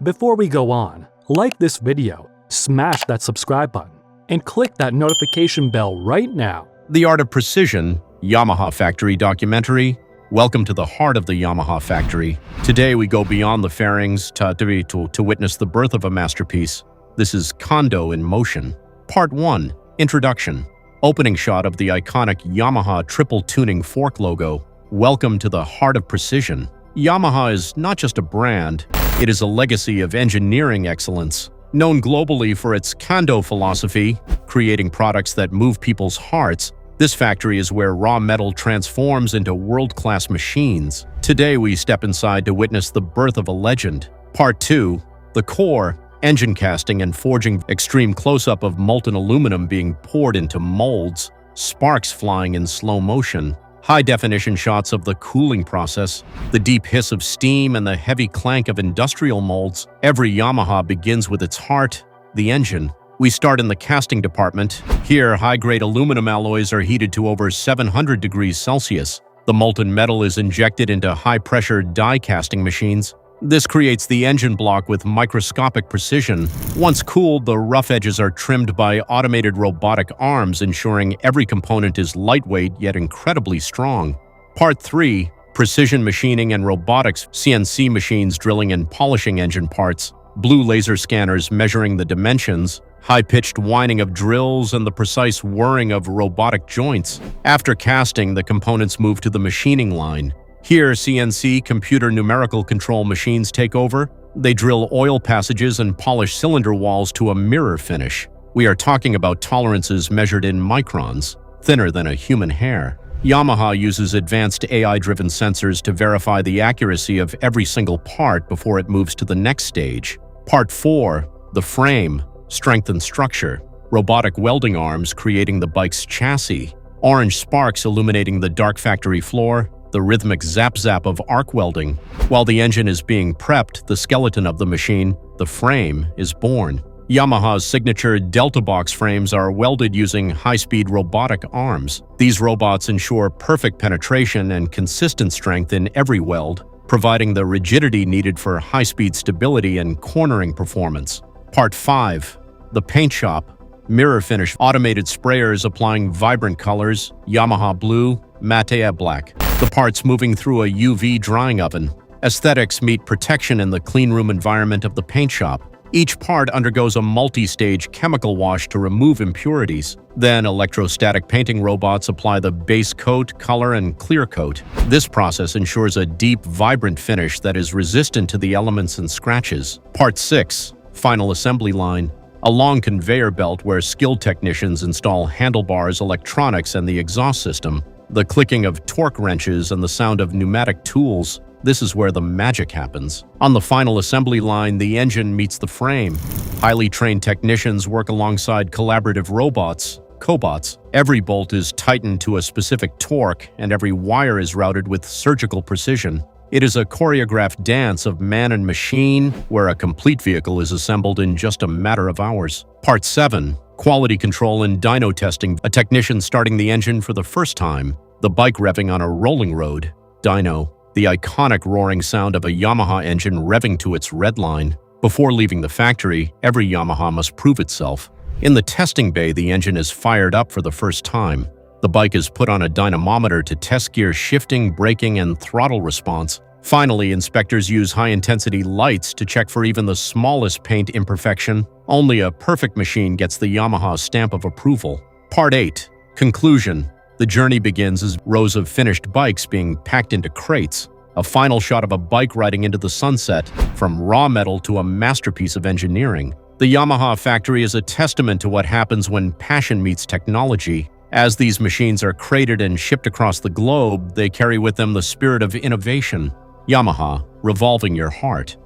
Before we go on, like this video, smash that subscribe button, and click that notification bell right now. The Art of Precision, Yamaha Factory documentary. Welcome to the heart of the Yamaha factory. Today we go beyond the fairings to witness the birth of a masterpiece. This is Kando in motion. Part 1. Introduction. Opening shot of the iconic Yamaha triple tuning fork logo. Welcome to the heart of precision. Yamaha is not just a brand, it is a legacy of engineering excellence. Known globally for its Kando philosophy, creating products that move people's hearts, this factory is where raw metal transforms into world-class machines. Today we step inside to witness the birth of a legend. Part 2. The core, engine casting and forging. Extreme close-up of molten aluminum being poured into molds, sparks flying in slow motion. High-definition shots of the cooling process, the deep hiss of steam and the heavy clank of industrial molds. Every Yamaha begins with its heart, the engine. We start in the casting department. Here, high-grade aluminum alloys are heated to over 700 degrees Celsius. The molten metal is injected into high-pressure die casting machines. This creates the engine block with microscopic precision. Once cooled, the rough edges are trimmed by automated robotic arms, ensuring every component is lightweight yet incredibly strong. Part 3. Precision machining and robotics. CNC machines drilling and polishing engine parts. Blue laser scanners measuring the dimensions. High-pitched whining of drills and the precise whirring of robotic joints. After casting, the components move to the machining line. Here, CNC computer numerical control machines take over. They drill oil passages and polish cylinder walls to a mirror finish. We are talking about tolerances measured in microns, thinner than a human hair. Yamaha uses advanced AI-driven sensors to verify the accuracy of every single part before it moves to the next stage. Part 4. The frame, strength and structure. Robotic welding arms creating the bike's chassis. Orange sparks illuminating the dark factory floor. The rhythmic zap-zap of arc welding. While the engine is being prepped, the skeleton of the machine, the frame, is born. Yamaha's signature Delta Box frames are welded using high-speed robotic arms. These robots ensure perfect penetration and consistent strength in every weld, providing the rigidity needed for high-speed stability and cornering performance. Part 5. The paint shop. Mirror finish. Automated sprayers applying vibrant colors, Yamaha blue, Matea black. The parts moving through a UV drying oven. Aesthetics meet protection in the cleanroom environment of the paint shop. Each part undergoes a multi-stage chemical wash to remove impurities. Then electrostatic painting robots apply the base coat, color, and clear coat. This process ensures a deep, vibrant finish that is resistant to the elements and scratches. Part 6. Final assembly line. A long conveyor belt where skilled technicians install handlebars, electronics, and the exhaust system. The clicking of torque wrenches and the sound of pneumatic tools, this is where the magic happens. On the final assembly line, the engine meets the frame. Highly trained technicians work alongside collaborative robots, cobots. Every bolt is tightened to a specific torque, and every wire is routed with surgical precision. It is a choreographed dance of man and machine, where a complete vehicle is assembled in just a matter of hours. Part 7. Quality control and dyno testing. A technician starting the engine for the first time. The bike revving on a rolling road. Dyno. The iconic roaring sound of a Yamaha engine revving to its red line. Before leaving the factory, every Yamaha must prove itself. In the testing bay, the engine is fired up for the first time. The bike is put on a dynamometer to test gear shifting, braking, and throttle response. Finally, inspectors use high-intensity lights to check for even the smallest paint imperfection. Only a perfect machine gets the Yamaha stamp of approval. Part 8. Conclusion. The journey begins as rows of finished bikes being packed into crates. A final shot of a bike riding into the sunset, from raw metal to a masterpiece of engineering. The Yamaha factory is a testament to what happens when passion meets technology. As these machines are crated and shipped across the globe, they carry with them the spirit of innovation. Yamaha, revolving your heart.